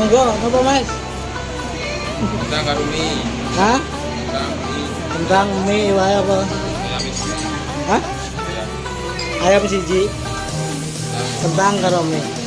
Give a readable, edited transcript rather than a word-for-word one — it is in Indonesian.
Monggo, napa Mas? Kentang karo mie. Hah? Kentang mie. Kentang mie wae apa? Ayam isi. Hah? Ayam. Ayam siji. Kentang karo mie.